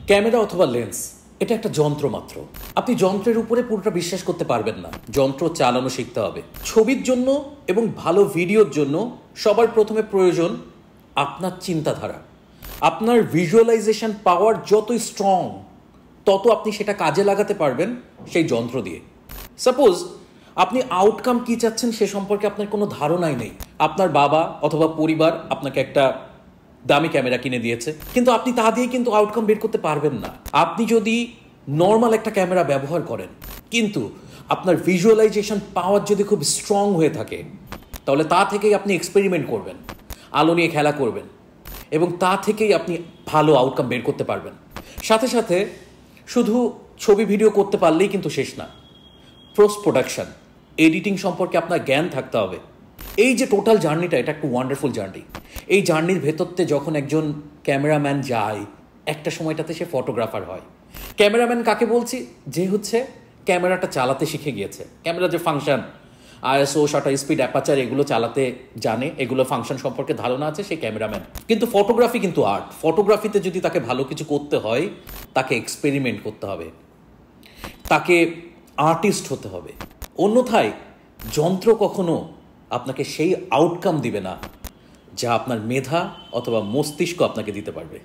Camera অথবা lens এটা একটা যন্ত্র মাত্র। আপনি যন্ত্রের উপরে পুরোটা বিশ্বাস করতে পারবেন না, যন্ত্র চালানো শিখতে হবে। ছবির জন্য এবং ভালো ভিডিওর জন্য সবার প্রথমে প্রয়োজন আপনার চিন্তাধারা। আপনার ভিজুয়ালাইজেশন পাওয়ার যতই স্ট্রং, তত আপনি সেটা কাজে লাগাতে পারবেন সেই যন্ত্র দিয়ে। সাপোজ আপনি আউটকাম কী চাচ্ছেন সে সম্পর্কে আপনার কোনো ধারণাই নেই। আপনার বাবা অথবা পরিবার আপনাকে একটা দামি ক্যামেরা কিনে দিয়েছে, কিন্তু আপনি তা দিয়ে কিন্তু আউটকাম বের করতে পারবেন না। আপনি যদি নর্মাল একটা ক্যামেরা ব্যবহার করেন, কিন্তু আপনার ভিজুয়ালাইজেশন পাওয়ার যদি খুব স্ট্রং হয়ে থাকে, তাহলে তা থেকেই আপনি এক্সপেরিমেন্ট করবেন, আলো নিয়ে খেলা করবেন, এবং তা থেকেই আপনি ভালো আউটকাম বের করতে পারবেন। সাথে সাথে শুধু ছবি ভিডিও করতে পারলেই কিন্তু শেষ না, পোস্ট প্রোডাকশন, এডিটিং সম্পর্কে আপনার জ্ঞান থাকতে হবে। এই যে টোটাল জার্নিটা, এটা একটা ওয়ান্ডারফুল জার্নি। এই জার্নির ভেতরতে যখন একজন ক্যামেরাম্যান যায়, একটা সময়টাতে সে ফটোগ্রাফার হয়। ক্যামেরাম্যান কাকে বলছি? যে হচ্ছে ক্যামেরাটা চালাতে শিখে গিয়েছে, ক্যামেরা যে function, ISO, shutter speed, aperture, এগুলো চালাতে জানে, এগুলো ফাংশন সম্পর্কে ধারণা আছে, সেই ক্যামেরাম্যান। কিন্তু ফটোগ্রাফি কিন্তু আর্ট। ফটোগ্রাফিতে যদি তাকে ভালো কিছু করতে হয়, তাকে এক্সপেরিমেন্ট করতে হবে, তাকে আর্টিস্ট হতে হবে। অন্যথায় যন্ত্র কখনো আপনাকে সেই আউটকাম দিবে না যা আপনার মেধা অথবা মস্তিষ্ক আপনাকে দিতে পারবে।